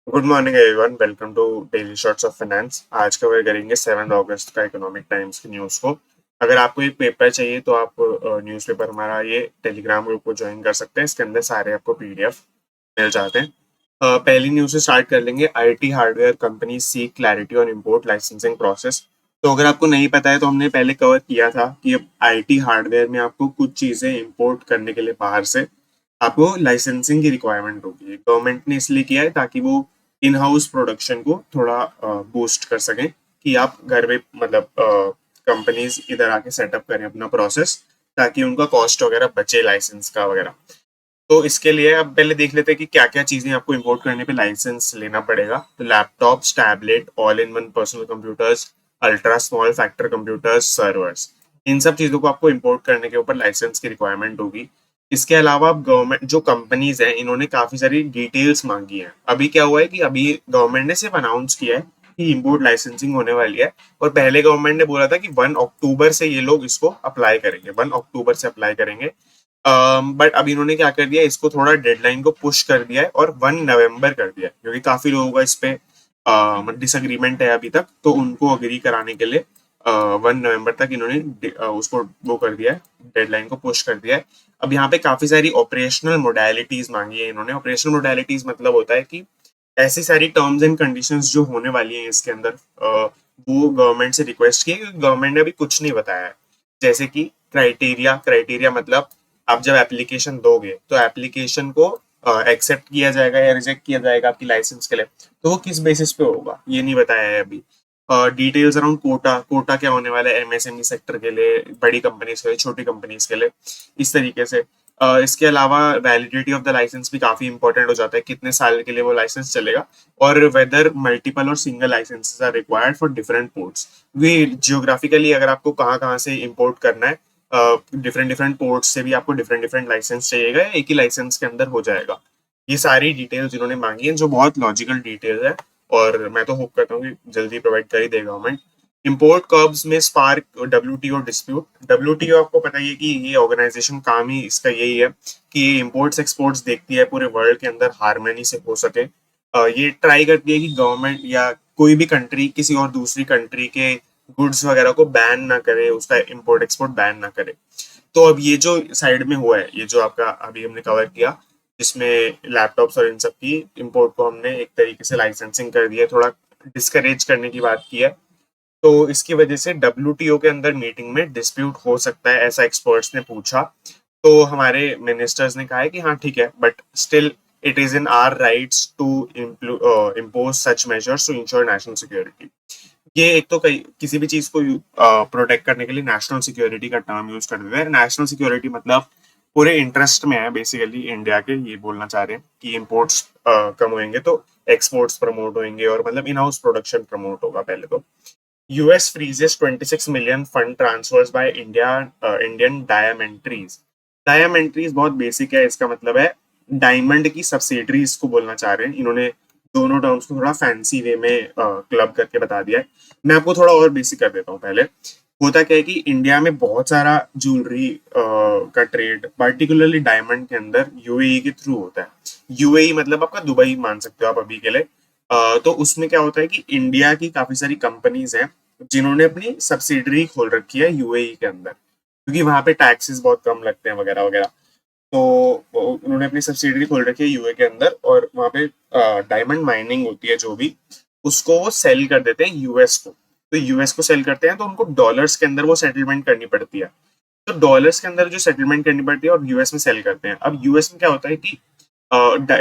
Good morning everyone, welcome to daily shorts of finance. आज cover करेंगे 7 अगस्त का economic times की न्यूज़ को। अगर आपको एक पेपर चाहिए तो आप न्यूज़पेपर हमारा ये टेलीग्राम ग्रुप को ज्वाइन कर सकते हैं। इसके अंदर सारे आपको पीडीएफ मिल जाते हैं। पहली न्यूज़ से स्टार्ट कर लेंगे। IT hardware company seek clarity on import licensing process. तो अगर आपको नहीं पता है तो हमने पहले कवर किया था कि आईटी हार्डवेयर में आपको कुछ चीज़ें इंपोर्ट करने के लिए बाहर से आपको लाइसेंसिंग की रिक्वायरमेंट होगी। गवर्नमेंट ने इसलिए किया है ताकि वो इन हाउस प्रोडक्शन को थोड़ा बूस्ट कर सकें कि आप घर में मतलब कंपनीज इधर आके सेटअप करें अपना प्रोसेस, ताकि उनका कॉस्ट वगैरह बचे लाइसेंस का वगैरह। तो इसके लिए अब पहले देख लेते हैं कि क्या क्या चीजें आपको इंपोर्ट करने पे लाइसेंस लेना पड़ेगा। तो laptops, tablet, all in one personal computers, ultra small factor computers, servers, इन सब चीजों को आपको इंपोर्ट करने के ऊपर लाइसेंस की रिक्वायरमेंट होगी। इसके अलावा गवर्नमेंट जो कंपनीज हैं इन्होंने काफी सारी डिटेल्स मांगी है। अभी क्या हुआ है कि अभी गवर्नमेंट ने सिर्फ अनाउंस किया है कि इंपोर्ट लाइसेंसिंग होने वाली है, और पहले गवर्नमेंट ने बोला था कि 1 अक्टूबर से ये लोग इसको अप्लाई करेंगे, 1 अक्टूबर से अप्लाई करेंगे। बट अब इन्होंने क्या कर दिया, इसको थोड़ा डेडलाइन को पुश कर दिया है और 1 नवंबर कर दिया है, क्योंकि काफी लोगों का इस पे डिसएग्रीमेंट है अभी तक। तो उनको अग्री कराने के लिए 1 नवंबर तक इन्होंने उसको वो कर दिया है, डेडलाइन को पुश कर दिया है। अब यहाँ पे काफी सारी ऑपरेशनल मोडालिटीज मांगी है इन्होंने। ऑपरेशनल मोडालिटीज मतलब होता है कि ऐसी सारी टर्म्स एंड कंडीशंस जो होने वाली हैं इसके अंदर, वो गवर्नमेंट से रिक्वेस्ट की है, क्योंकि गवर्नमेंट ने अभी कुछ नहीं बताया है। जैसे कि क्राइटेरिया, क्राइटेरिया मतलब आप जब एप्लीकेशन दोगे तो एप्लीकेशन को एक्सेप्ट किया जाएगा या रिजेक्ट किया जाएगा आपकी लाइसेंस के लिए, तो वो किस बेसिस पे होगा ये नहीं बताया है अभी। डिटेल्स अराउंड कोटा, कोटा क्या होने वाला है एमएसएमई सेक्टर के लिए, बड़ी कंपनीज के लिए, छोटी कंपनीज के लिए, इस तरीके से। इसके अलावा वैलिडिटी ऑफ द लाइसेंस भी काफी इंपॉर्टेंट हो जाता है, कितने साल के लिए वो लाइसेंस चलेगा, और वेदर मल्टीपल और single licences are required for different ports. वे जियोग्राफिकली अगर आपको कहाँ कहाँ से इंपोर्ट करना है, डिफरेंट डिफरेंट पोर्ट्स से भी आपको डिफरेंट डिफरेंट लाइसेंस चाहिएगा या एक ही लाइसेंस के अंदर हो जाएगा। ये सारी डिटेल्स इन्होंने मांगी है, जो बहुत लॉजिकल डिटेल्स है, और मैं तो होप करता हूँ कि जल्दी प्रोवाइड कर ही देगा गवर्नमेंट। इम्पोर्ट कर्ब्स में स्पार्क डब्ल्यूटीओ डिस्प्यूट। डब्ल्यूटीओ आपको पता ही है कि ये ऑर्गेनाइजेशन काम ही इसका यही है कि ये इम्पोर्ट्स एक्सपोर्ट्स देखती है पूरे वर्ल्ड के अंदर हारमोनी से हो सके। ये ट्राई करती है कि गवर्नमेंट या कोई भी कंट्री किसी और दूसरी कंट्री के गुड्स वगैरह को बैन ना करे, उसका इम्पोर्ट एक्सपोर्ट बैन ना करे। तो अब ये जो साइड में हुआ है, ये जो आपका अभी हमने कवर किया, जिसमें लैपटॉप्स और इन सब की इंपोर्ट को हमने एक तरीके से लाइसेंसिंग कर दिया, थोड़ा डिस्करेज करने की बात की है। तो इसकी वजह से डब्ल्यूटीओ के अंदर मीटिंग में डिस्प्यूट हो सकता है, ऐसा एक्सपर्ट्स ने पूछा। तो हमारे मिनिस्टर्स ने कहा है कि हाँ ठीक है, but still it is in our rights to impose such measures to ensure national security. ये एक तो कई किसी भी चीज को प्रोटेक्ट करने के लिए नेशनल सिक्योरिटी का टर्म यूज कर देते हैं। नेशनल सिक्योरिटी मतलब पूरे इंटरेस्ट में है बेसिकली इंडिया के, ये बोलना चाह रहे हैं कि इंपोर्ट्स कम होंगे तो एक्सपोर्ट्स प्रमोट होंगे, और मतलब इन हाउस प्रोडक्शन प्रमोट होगा पहले तो। US freezes 26 million fund transfers by India, Indian diamantries. Diamantries बहुत बेसिक है, इसका मतलब है डायमंड की सब्सिडरीज को बोलना चाह रहे हैं इन्होंने। दोनों टर्म्स को थोड़ा फैंसी वे में क्लब करके बता दिया है। मैं आपको थोड़ा और बेसिक कर देता हूँ पहले। होता क्या है कि इंडिया में बहुत सारा ज्वेलरी का ट्रेड पर्टिकुलरली डायमंड के अंदर यूएई के थ्रू होता है। यूएई मतलब आपका दुबई मान सकते हो आप अभी के लिए। तो उसमें क्या होता है कि इंडिया की काफी सारी कंपनीज हैं जिन्होंने अपनी सब्सिडरी खोल रखी है यूएई के अंदर, क्योंकि वहां पे टैक्सेस बहुत कम लगते हैं वगैरह वगैरह। तो उन्होंने अपनी सब्सिडरी खोल रखी है यूए के अंदर, और वहां पे डायमंड माइनिंग होती है जो भी, उसको वो सेल कर देते हैं यूएस को। तो यूएस को सेल करते हैं तो उनको डॉलर्स के अंदर वो सेटलमेंट करनी पड़ती है। तो डॉलर्स के अंदर जो सेटलमेंट करनी पड़ती है और यूएस में सेल करते हैं। अब यूएस में क्या होता है कि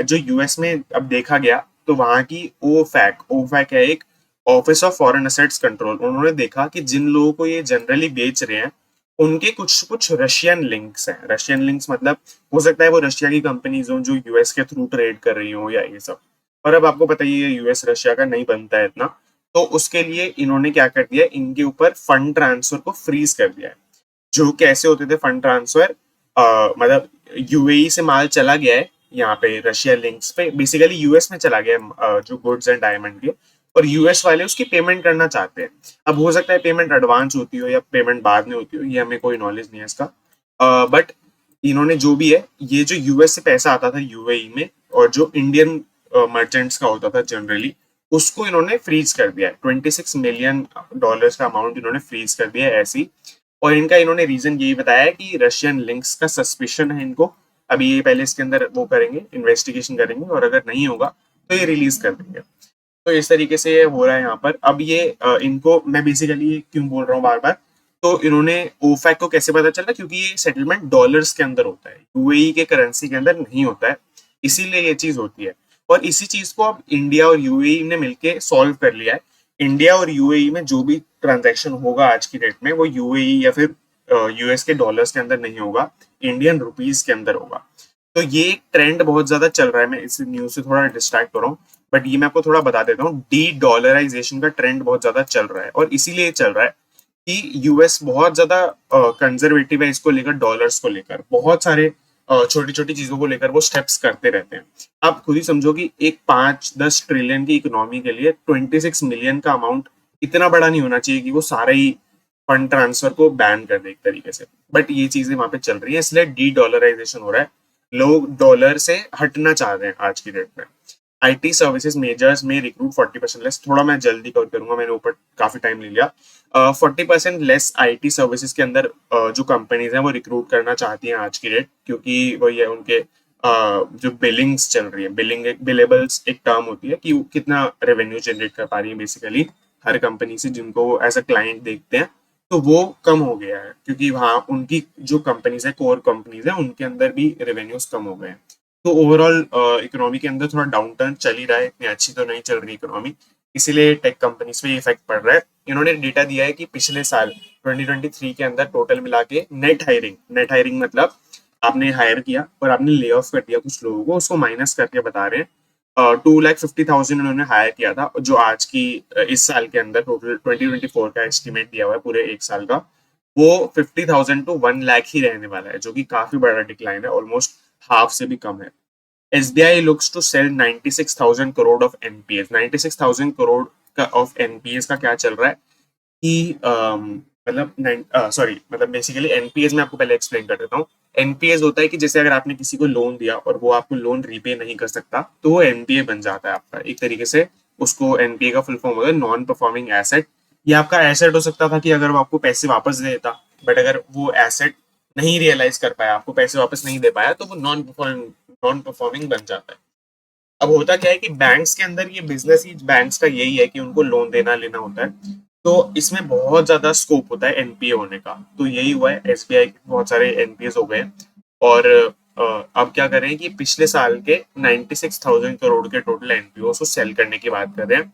जो यूएस में अब देखा गया तो वहां की ओफैक है एक, office of foreign assets control. उन्होंने देखा कि जिन लोगों को ये जनरली बेच रहे हैं उनके कुछ कुछ रशियन लिंक्स हैं। रशियन लिंक्स मतलब हो सकता है वो रशिया की कंपनीज हो जो यूएस के थ्रू ट्रेड कर रही हो या ये सब। और अब आपको पता ही है यूएस रशिया का नहीं बनता है इतना। तो उसके लिए इन्होंने क्या कर दिया, इनके ऊपर फंड ट्रांसफर को फ्रीज कर दिया है। जो कैसे होते थे फंड ट्रांसफर, मतलब यूएई से माल चला गया है यहाँ पे रशिया लिंक्स पे, बेसिकली यूएस में चला गया है, जो गुड्स एंड डायमंड के, और यूएस वाले उसकी पेमेंट करना चाहते हैं। अब हो सकता है पेमेंट एडवांस होती हो या पेमेंट बाद में होती हो, ये हमें कोई नॉलेज नहीं है इसका। बट इन्होंने जो भी है, ये जो यूएस से पैसा आता था यूएई में, और जो इंडियन मर्चेंट्स का होता था जनरली, उसको इन्होंने फ्रीज कर दिया है। $26 मिलियन का अमाउंट इन्होंने फ्रीज कर दिया है ऐसी। और इन्होंने रीजन यही बताया है कि रशियन लिंक्स का सस्पिशन है इनको। अभी ये पहले इसके अंदर वो करेंगे, इन्वेस्टिगेशन करेंगे, और अगर नहीं होगा तो ये रिलीज कर देंगे। तो इस तरीके से ये हो रहा है यहाँ पर। अब ये इनको मैं बेसिकली क्यों बोल रहा हूँ बार बार, तो इन्होंने ओफेक को कैसे पता चला, क्योंकि ये सेटलमेंट डॉलर्स के अंदर होता है, यूएई के करेंसी के अंदर नहीं होता है, इसीलिए ये चीज होती है। और इसी चीज को अब इंडिया और यूएई ने मिलके सॉल्व कर लिया है। इंडिया और यूएई में जो भी ट्रांजैक्शन होगा आज की डेट में, वो यूएई या फिर यूएस के डॉलर्स के अंदर नहीं होगा, इंडियन रुपीज के अंदर होगा। तो ये ट्रेंड बहुत ज्यादा चल रहा है। मैं इस न्यूज से थोड़ा डिस्ट्रैक्ट हो रहा हूँ, बट ये मैं आपको थोड़ा बता देता हूँ। डी डॉलराइजेशन का ट्रेंड बहुत ज्यादा चल रहा है, और इसीलिए चल रहा है कि यूएस बहुत ज्यादा कंजर्वेटिव है इसको लेकर, डॉलर्स को लेकर बहुत सारे छोटी छोटी चीजों को लेकर वो स्टेप्स करते रहते हैं। आप खुद ही समझो कि एक 5-10 ट्रिलियन की इकोनॉमी के लिए 26 मिलियन का अमाउंट इतना बड़ा नहीं होना चाहिए कि वो सारा ही फंड ट्रांसफर को बैन कर दे एक तरीके से। बट ये चीजें वहां पे चल रही है, इसलिए डी डॉलराइजेशन हो रहा है। लोग डॉलर से हटना चाह रहे हैं आज की डेट में। आईटी सर्विसेज मेजर्स में रिक्रूट 40% लेस। थोड़ा मैं जल्दी कवर करूंगा, मैंने ऊपर काफी टाइम ले लिया। 40% लेस आईटी सर्विसेज के अंदर जो कंपनीज हैं वो रिक्रूट करना चाहती हैं आज की डेट, क्योंकि वो ये उनके जो बिलिंग्स चल रही है, बिलेबल्स एक टर्म होती है कि वो कितना रेवेन्यू जनरेट कर पा रही है बेसिकली हर कंपनी से जिनको वो एज अ क्लाइंट देखते हैं, तो वो कम हो गया है, क्योंकि वहाँ उनकी जो कंपनीज है, कोर कंपनीज है, उनके अंदर भी रेवेन्यूज कम हो गए हैं। तो ओवरऑल इकोनॉमी के अंदर थोड़ा डाउन टर्न चल ही रहा है, इतनी अच्छी तो नहीं चल रही इकोनॉमी, इसीलिए टेक कंपनीज पे इफेक्ट पड़ रहा है। इन्होंने डेटा दिया है कि पिछले साल 2023 के अंदर टोटल मिला के नेट हायरिंग मतलब आपने हायर किया और आपने ले ऑफ कर दिया कुछ लोगों को, उसको माइनस करके बता रहे हैं। 2,50,000 उन्होंने हायर किया था, जो आज की इस साल के अंदर टोटल 2024 का एस्टिमेट दिया हुआ है पूरे एक साल का, वो 50,000 टू 1 लाख ही रहने वाला है, जो कि काफी बड़ा डिक्लाइन है, ऑलमोस्ट हाफ से भी कम है। SBI looks to sell 96,000 crore of NPS. 96,000 crore का ऑफ एनपीएस का क्या चल रहा है कि मतलब बेसिकली एनपीएस में आपको पहले एक्सप्लेन कर देता हूँ। एनपीएस होता है कि जैसे अगर आपने किसी को लोन दिया और वो आपको लोन रीपे नहीं कर सकता, तो वो एनपीए बन जाता है आपका एक तरीके से। उसको एनपीए का फुल फॉर्म होता है नॉन परफॉर्मिंग एसेट। ये आपका एसेट हो सकता था कि अगर वो आपको पैसे वापस दे देता, बट अगर वो एसेट नहीं रियलाइज कर पाया, आपको पैसे वापस नहीं दे पाया, तो वो नॉन परफॉर्मिंग बन जाता है। अब होता क्या है कि बैंक्स के अंदर ये बिजनेस ही बैंक्स का यही है कि उनको लोन देना लेना होता है, तो इसमें बहुत ज्यादा स्कोप होता है एनपीए होने का। तो यही हुआ है, एसबीआई के बहुत सारे एनपीए हो गए हैं। और अब क्या करें कि पिछले साल के 96,000 करोड़ के टोटल एनपीओ को सेल करने की बात कर रहे हैं।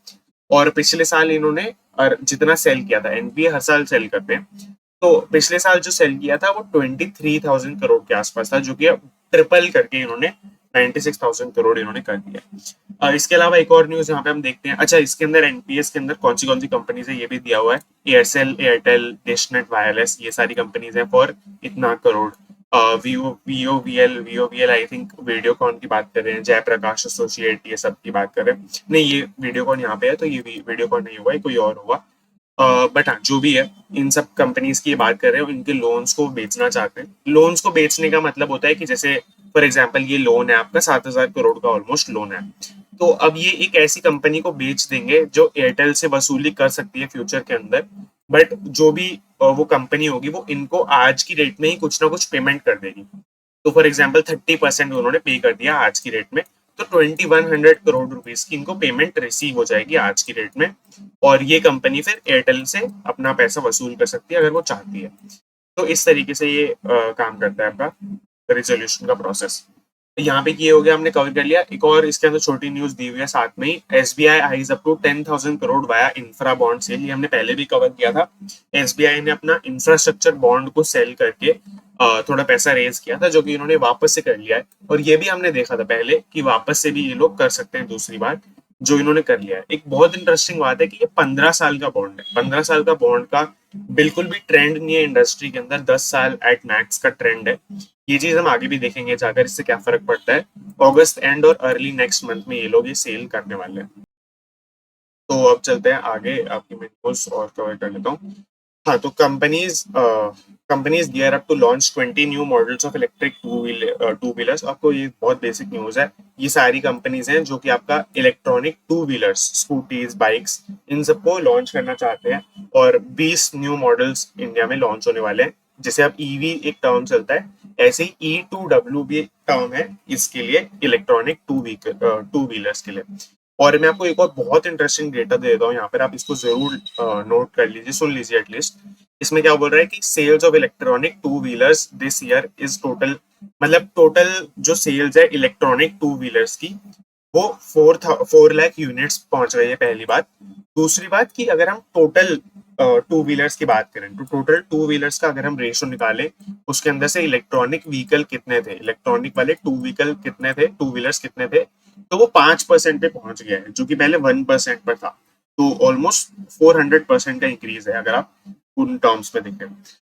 और पिछले साल इन्होंने जितना सेल किया था, एनपीए हर साल सेल करते हैं, तो पिछले साल जो सेल किया था वो 23,000 करोड़ के आसपास था, जो कि अब ट्रिपल करके इन्होंने 96,000 करोड़ इन्होंने कर दिया। इसके अलावा एक और न्यूज यहाँ पे हम देखते हैं। अच्छा, इसके अंदर एनपीएस के अंदर कौन सी कंपनीज है ये भी दिया हुआ है। एयरसेल, एयरटेल, डिशनेट वायरलेस, ये सारी कंपनीज हैं फॉर इतना करोड़। वीओवीएल आई थिंक वीडियोकॉन की बात कर रहे हैं, जयप्रकाश एसोसिएट, ये सब की बात कर रहे हैं। नहीं, ये वीडियोकॉन यहाँ पे है, तो ये वीडियोकॉन नहीं हुआ, कोई और होगा। बट हाँ, जो भी है, इन सब कंपनीज की बात कर रहे हो, इनके लोन्स को बेचना चाहते हैं। लोन्स को बेचने का मतलब होता है कि जैसे फॉर एग्जाम्पल ये लोन है आपका 7,000 करोड़ का ऑलमोस्ट लोन है, तो अब ये एक ऐसी कंपनी को बेच देंगे जो एयरटेल से वसूली कर सकती है फ्यूचर के अंदर। बट जो भी वो कंपनी होगी, वो इनको आज की डेट में ही कुछ ना कुछ पेमेंट कर देगी। तो फॉर एग्जाम्पल 30% उन्होंने पे कर दिया आज की डेट में, तो 2,100 करोड़ रुपीज की इनको पेमेंट रिसीव हो जाएगी आज की डेट में। और ये कंपनी फिर एयरटेल से अपना पैसा वसूल कर सकती है अगर वो चाहती है। तो इस तरीके से ये काम करता है आपका रेजोल्यूशन का प्रोसेस। यहाँ पे ये हो गया, हमने कवर कर लिया। एक और इसके अंदर छोटी न्यूज दी हुई है साथ में ही, एसबीआई हाइज up to 10,000 crore via infra bond sale. ये हमने पहले भी कवर किया था। एसबीआई ने अपना इंफ्रास्ट्रक्चर बॉन्ड को सेल करके थोड़ा पैसा रेज किया था, जो कि इन्होंने वापस से कर लिया है। और ये भी हमने देखा था पहले कि वापस से भी ये लोग कर सकते हैं दूसरी बार, जो इन्होंने कर लिया है। एक बहुत इंटरेस्टिंग बात है कि ये 15 साल का बॉन्ड है। 15 साल का बॉन्ड का बिल्कुल भी ट्रेंड नहीं है इंडस्ट्री के अंदर, 10 साल एट मैक्स का ट्रेंड है। ये चीज हम आगे भी देखेंगे जाकर, इससे क्या फर्क पड़ता है। अगस्त एंड और अर्ली नेक्स्ट मंथ में ये लोग ये सेल करने वाले हैं। तो अब चलते हैं आगे, आपकी मैं न्यूज और कवर कर लेता हूँ। हाँ, तो companies gear up to launch 20 new models of electric two wheelers. आपको ये बहुत बेसिक न्यूज है। ये सारी कंपनीज हैं जो कि आपका electronic two wheelers, scooties, bikes, इन सबको लॉन्च करना चाहते हैं। और 20 न्यू मॉडल्स इंडिया में लॉन्च होने वाले हैं। जैसे अब ईवी एक टर्म चलता है, ऐसे ही E2W भी एक टर्म है इसके लिए, इलेक्ट्रॉनिक टू व्हीलर्स के लिए। और मैं आपको एक और बहुत इंटरेस्टिंग डेटा दे देता हूँ यहाँ पर, आप इसको जरूर नोट कर लीजिए, सुन लीजिए एटलीस्ट। इसमें क्या बोल रहा है कि sales of electronic two wheelers this year is total, मतलब टोटल जो सेल्स है इलेक्ट्रॉनिक टू व्हीलर्स की, वो 4 लाख यूनिट्स पहुंच गई है, पहली बात। दूसरी बात कि अगर हम टोटल टू व्हीलर्स की बात करें, तो टोटल टू व्हीलर्स का अगर हम रेशो निकालें, उसके अंदर से इलेक्ट्रॉनिक व्हीकल कितने थे, इलेक्ट्रॉनिक वाले टू व्हीकल कितने थे, टू व्हीलर्स कितने थे, तो वो 5% पे पहुंच गया है, जो कि पहले 1% पर था। तो ऑलमोस्ट 400% का इंक्रीज है अगर आप उन टर्म्स में देखें।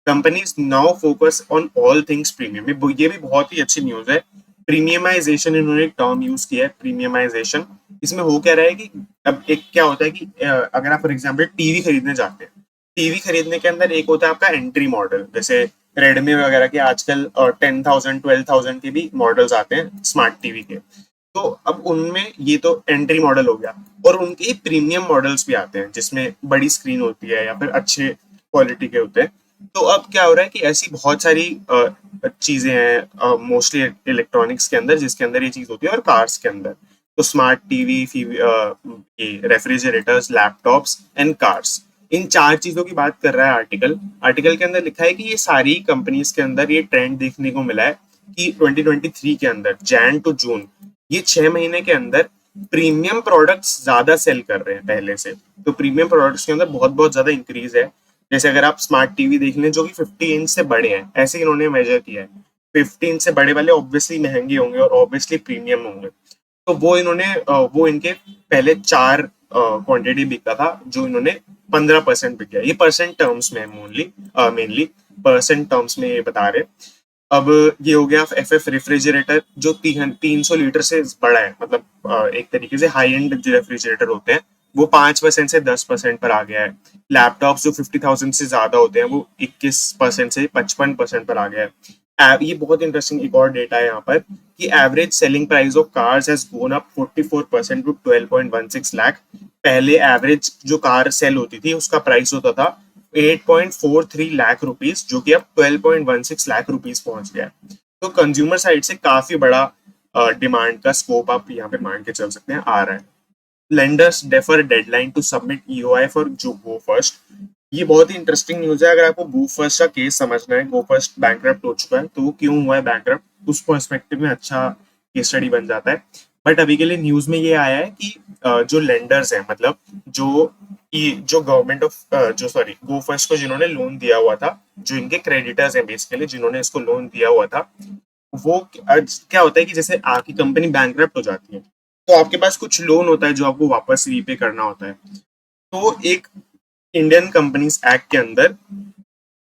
Companies now focus on all things premium, ये भी बहुत ही अच्छी न्यूज है। प्रीमियमाइजेशन इन्होंने एक टर्म यूज किया है, प्रीमियमाइजेशन। इसमें हो क्या रहा है कि अब एक क्या होता है कि अगर आप फॉर एग्जाम्पल टीवी खरीदने जाते हैं, टीवी खरीदने के अंदर एक होता है आपका एंट्री मॉडल, जैसे रेडमी वगैरह के आजकल 10,000 12,000 के भी मॉडल्स आते हैं स्मार्ट टीवी के। तो अब उनमें ये तो एंट्री मॉडल हो गया, और उनके प्रीमियम मॉडल्स भी आते हैं जिसमें बड़ी स्क्रीन होती है या फिर अच्छे क्वालिटी के होते हैं। तो अब क्या हो रहा है कि ऐसी बहुत सारी चीजें हैं मोस्टली इलेक्ट्रॉनिक्स के अंदर, जिसके अंदर ये चीज होती है, और कार्स के अंदर। तो स्मार्ट टीवी, ये रेफ्रिजरेटर्स, लैपटॉप्स एंड कार्स, इन चार चीजों की बात कर रहा है आर्टिकल। आर्टिकल के अंदर लिखा है कि ये सारी कंपनीज के अंदर ये ट्रेंड देखने को मिला है कि 2023 के अंदर जैन टू जून, ये 6 महीने के अंदर प्रीमियम प्रोडक्ट्स ज्यादा सेल कर रहे हैं पहले से। तो प्रीमियम प्रोडक्ट्स के अंदर बहुत बहुत ज्यादा इंक्रीज है। जैसे अगर आप स्मार्ट टीवी देख लें जो कि 50 इंच से बड़े हैं, ऐसे इन्होंने मेजर किया है। 50 इंच से बड़े वाले ऑब्वियसली महंगे होंगे और ऑब्वियसली प्रीमियम होंगे। तो वो इन्होंने वो इनके पहले 4 क्वांटिटी बिका था, जो इन्होंने 15% बिका। ये परसेंट टर्म्स में मेनली मेनली परसेंट टर्म्स में ये बता रहे। अब ये हो गया FF रेफ्रिजरेटर, जो 300 लीटर से बड़ा है, मतलब एक तरीके से हाई एंड जो रेफ्रिजरेटर होते हैं, वो 5% से 10% पर आ गया है। लैपटॉप्स जो 50,000 से ज्यादा होते हैं, वो 21% से 55% पर आ गया है। ये बहुत इंटरेस्टिंग एक और डेटा है यहाँ पर कि average selling price of cars has gone up 44% to 12.16 lakh. पहले एवरेज जो कार सेल होती थी उसका प्राइस होता था 8.43 लाख रुपीस, जो कि अब 12.16 लाख रुपीस पहुंच गया है। तो कंज्यूमर साइड से काफी बड़ा डिमांड का स्कोप आप यहाँ पे मान के चल सकते हैं आ रहा है। Lenders defer deadline to submit EOI for जो गो फर्स्ट। ये बहुत ही इंटरेस्टिंग न्यूज है। अगर आपको गो फर्स्ट का केस समझना है, गो फर्स्ट बैंकरप्ट हो चुका है, तो वो क्यों हुआ है बैंकरप्ट, उस पर्सपेक्टिव में अच्छा केस स्टडी बन जाता है। बट अभी के लिए न्यूज में ये आया है कि जो लेंडर्स हैं, मतलब जो गवर्नमेंट ऑफ जो सॉरी गो फर्स्ट को जिन्होंने लोन दिया हुआ था, जो इनके क्रेडिटर्स हैं बेसिकली, जिन्होंने इसको लोन दिया हुआ था, वो क्या होता है कि जैसे आपकी कंपनी बैंकरप्ट हो जाती है, तो आपके पास कुछ लोन होता है जो आपको वापस रीपे करना होता है। तो एक इंडियन कंपनीज एक्ट के अंदर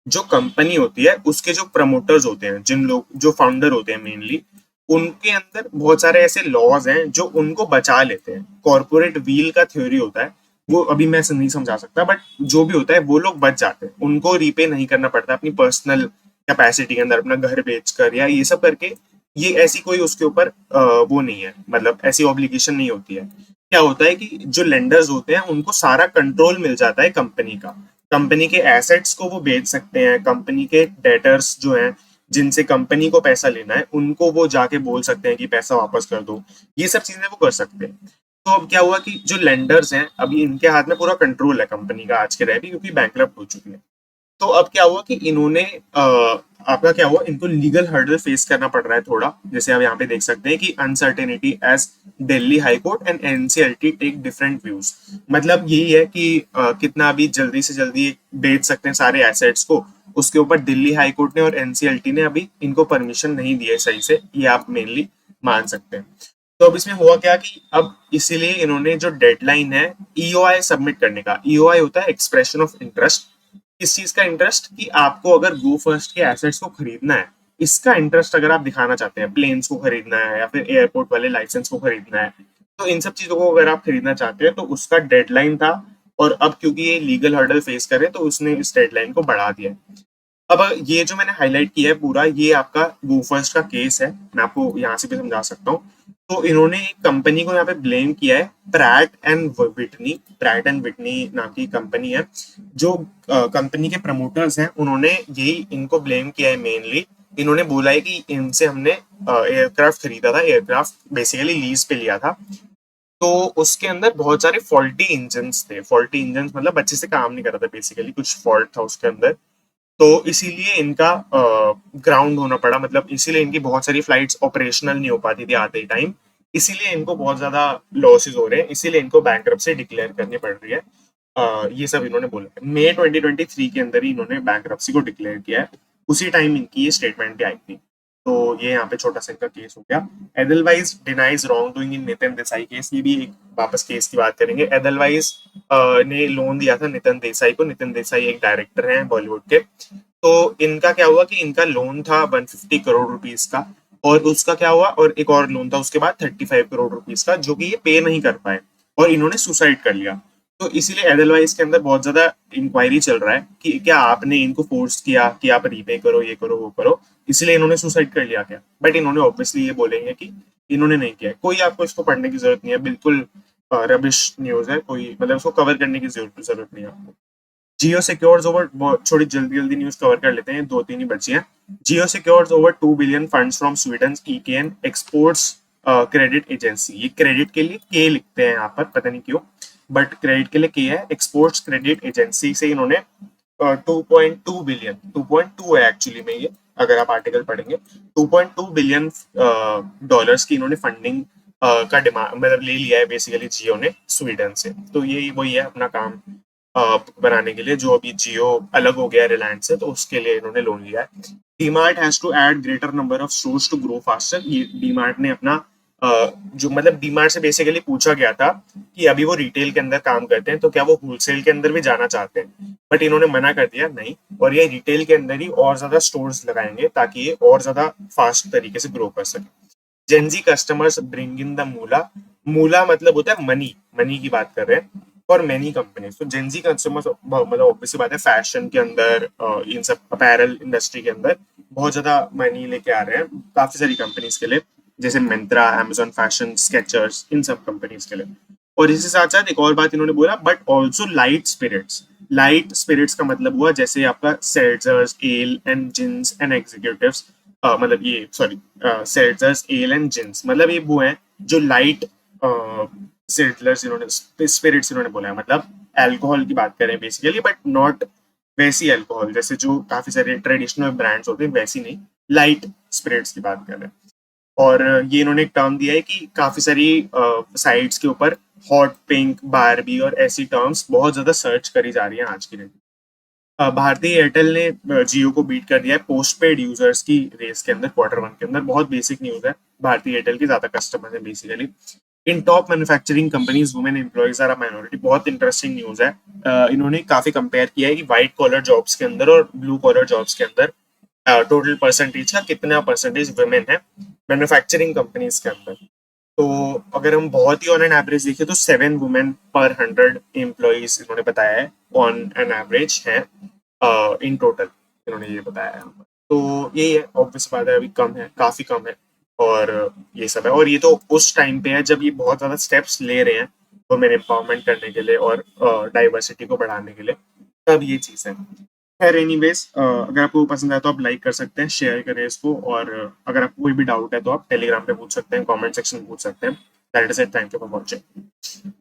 जो कंपनी होती है उसके जो प्रमोटर्स होते हैं, जिन लोग जो फाउंडर होते हैं मेनली, उनके अंदर बहुत सारे ऐसे लॉज हैं जो उनको बचा लेते हैं। कॉर्पोरेट व्हील का थ्योरी होता है, वो अभी मैं नहीं समझा सकता, बट जो भी होता है वो लोग बच जाते हैं, उनको रीपे नहीं करना पड़ता अपनी पर्सनल कैपेसिटी के अंदर, अपना घर बेचकर या ये सब करके। ये ऐसी कोई उसके ऊपर वो नहीं है, मतलब ऐसी ऑब्लिगेशन नहीं होती है। क्या होता है कि जो लेंडर्स होते हैं उनको सारा कंट्रोल मिल जाता है कंपनी का, कंपनी के एसेट्स को वो बेच सकते हैं, कंपनी के डेटर्स जो हैं जिनसे कंपनी को पैसा लेना है उनको वो जाके बोल सकते हैं कि पैसा वापस कर दो। ये सब चीजें वो कर सकते हैं। तो अब क्या हुआ कि जो लेंडर्स हैं अभी इनके हाथ में पूरा कंट्रोल है कंपनी का आज के रह भी, क्योंकि बैंकरप्ट हो चुकी है। तो अब क्या हुआ कि इन्होंने आपका क्या हुआ, इनको लीगल हर्डल फेस करना पड़ रहा है थोड़ा। जैसे आप यहाँ पे देख सकते हैं कि uncertainty as Delhi High Court and NCLT take different views. मतलब यही है कि कितना अभी जल्दी से जल्दी बेच सकते हैं सारे एसेट्स को, उसके ऊपर दिल्ली हाई कोर्ट ने और NCLT ने अभी इनको परमिशन नहीं दी है सही से, ये आप मेनली मान सकते हैं। तो अब इसमें हुआ क्या कि अब इसीलिए इन्होंने जो डेडलाइन है EOI सबमिट करने का, EOI होता है एक्सप्रेशन ऑफ इंटरेस्ट। इस चीज का इंटरेस्ट कि आपको अगर गो फर्स्ट के एसेट्स को खरीदना है, इसका इंटरेस्ट अगर आप दिखाना चाहते हैं, प्लेन्स को खरीदना है या फिर एयरपोर्ट वाले लाइसेंस को खरीदना है, तो इन सब चीजों को अगर आप खरीदना चाहते हैं तो उसका डेडलाइन था और अब क्योंकि ये लीगल हर्डल फेस कर रहे हैं तो उसने इस डेडलाइन को बढ़ा दिया है। अब ये जो मैंने हाईलाइट किया है पूरा, ये आपका गूफर्स्ट का केस है, मैं आपको यहाँ से भी समझा सकता हूँ। तो इन्होंने एक कंपनी को यहाँ पे ब्लेम किया है, प्रैट एंड विटनी नाम की कंपनी है। जो कंपनी के प्रमोटर्स हैं उन्होंने यही इनको ब्लेम किया है मेनली। इन्होंने बोला है कि इनसे हमने एयरक्राफ्ट खरीदा था, एयरक्राफ्ट बेसिकली लीज पे लिया था, तो उसके अंदर बहुत सारे फॉल्टी इंजन थे। फॉल्टी इंजन मतलब अच्छे से काम नहीं कर रहा था, बेसिकली कुछ फॉल्ट था उसके अंदर। तो इसीलिए इनका ग्राउंड होना पड़ा, मतलब इसीलिए इनकी बहुत सारी फ्लाइट्स ऑपरेशनल नहीं हो पाती थी आते ही टाइम। इसीलिए इनको बहुत ज्यादा लॉसेस हो रहे हैं, इसीलिए इनको बैंकरप्सी डिक्लेयर करनी पड़ रही है। ये सब इन्होंने बोला है। मई 2023 के अंदर ही इन्होंने बैंकरप्सी को डिक्लेयर किया है, उसी टाइम इनकी ये स्टेटमेंट भी आई थी। तो ये यहाँ पे छोटा सा इनका केस हो गया। Edelweiss denies wrong doing in Nitin Desai case, ये भी एक वापस केस की बात करेंगे। एडलवाइज ने लोन दिया था नितिन देसाई को। नितिन देसाई एक डायरेक्टर हैं बॉलीवुड के। तो इनका क्या हुआ कि इनका लोन था 150 करोड़ रुपीस का, और उसका क्या हुआ, और एक और लोन था उसके बाद 35 करोड़ रुपीस का, जो कि ये पे नहीं कर पाए और इन्होंने सुसाइड कर लिया। तो इसीलिए एडलवाइस के अंदर बहुत ज्यादा इंक्वायरी चल रहा है कि क्या आपने इनको फोर्स किया कि आप रीपे करो, ये करो, वो करो, इसलिए इन्होंने सुसाइड कर लिया क्या। बट इन्होंने ऑब्वियसली ये बोलेंगे कि इन्होंने नहीं किया है। कोई आपको इसको पढ़ने की जरूरत नहीं है, बिल्कुल रबिश न्यूज है, कोई मतलब उसको कवर करने की जरूरत नहीं है आपको। जियो सिक्योर्स ओवर, थोड़ी जल्दी जल्दी न्यूज कवर कर लेते हैं, दो तीन ही बची हैं। Jio secures over 2 billion funds from Sweden EKN exports credit agency. ये क्रेडिट के लिए के लिखते हैं यहाँ पर, पता नहीं क्यों, बट क्रेडिट के लिए के है। एक्सपोर्ट्स क्रेडिट एजेंसी से इन्होंने 2.2 बिलियन, 2.2 है एक्चुअली में ये, अगर आप आर्टिकल पढ़ेंगे, 2.2 बिलियन डॉलर्स की इन्होंने फंडिंग का डिमांड मतलब ले लिया है बेसिकली जियो ने स्वीडन से। तो ये वही है अपना काम बनाने के लिए, जो अभी जियो अलग हो गया है रिलायंस से, तो उसके लिए इन्होंने लोन लिया है। DMart has to add greater number of stores to grow faster. ये डीमार्ट ने अपना जो मतलब डीमार्ट से बेसिकली पूछा गया था कि अभी वो रिटेल के अंदर काम करते हैं तो क्या वो होलसेल के अंदर भी जाना चाहते हैं, बट इन्होंने मना कर दिया नहीं, और ये रिटेल के अंदर ही और ज्यादा स्टोर्स लगाएंगे ताकि ये और ज्यादा फास्ट तरीके से ग्रो कर सके। Gen Z customers bring in the moola. Moola मतलब होता है मनी, मनी की बात कर रहे हैं, फॉर मेनी कंपनीज। तो जेनजी कस्टमर्स मतलब ऑब्वियसली बात है फैशन के अंदर, इन सब अपैरल इंडस्ट्री के अंदर बहुत ज्यादा मनी लेके आ रहे हैं काफी सारी कंपनीज के लिए, जैसे मिंत्रा, amazon फैशन, स्केचर्स, इन सब कंपनीज के लिए। और इसी साथ साथ एक और बात इन्होंने बोला, but also light spirits. Light spirits का मतलब हुआ जैसे आपका seltzers, ale and gins and executives, मतलब ये sorry, seltzers, ale and gins, मतलब ये वो हैं जो लाइट सेल्जर्स, इन्होंने स्पिरिट्स इन्होंने बोला है, मतलब अल्कोहल की बात करें बेसिकली, बट नॉट वैसी अल्कोहल जैसे जो काफी सारे ट्रेडिशनल ब्रांड्स होते हैं वैसी नहीं, लाइट स्पिरिट्स की बात कर रहे हैं। और ये इन्होंने एक टर्म दिया है कि काफी सारी साइट्स के ऊपर हॉट पिंक, बारबी और ऐसी टर्म्स बहुत ज्यादा सर्च करी जा रही हैं आज की डेट। भारतीय एयरटेल ने जियो को बीट कर दिया है पोस्ट पेड यूजर्स की रेस के अंदर, Q1 के अंदर। बहुत बेसिक न्यूज है, भारतीय एयरटेल के ज्यादा कस्टमर है basically. In top manufacturing companies women employees are a minority. बहुत इंटरेस्टिंग न्यूज है। इन्होंने काफी कंपेयर किया है कि व्हाइट कॉलर जॉब्स के अंदर और ब्लू कॉलर जॉब्स के अंदर टोटल परसेंटेज का कितना परसेंटेज वुमेन है मैन्युफैक्चरिंग कंपनीज के अंदर। तो अगर हम बहुत ही ऑन एन एवरेज देखें तो 7 वुमेन पर 100 एम्प्लॉइज इन्होंने बताया है ऑन एन एवरेज है इन टोटल, इन्होंने ये बताया है। तो यही है, ऑब्वियस बात है अभी कम है, काफी कम है, और ये सब है। और ये तो उस टाइम पे है जब ये बहुत ज्यादा स्टेप्स ले रहे हैं वुमेन एम्पावरमेंट करने के लिए और डाइवर्सिटी को बढ़ाने के लिए, तब ये चीज है। खैर एनीवेज, अगर आपको पसंद आया तो आप लाइक कर सकते हैं, शेयर करें इसको, और अगर आपको कोई भी डाउट है तो आप टेलीग्राम पे पूछ सकते हैं, कमेंट सेक्शन में पूछ सकते हैं। That is it, thank you for watching.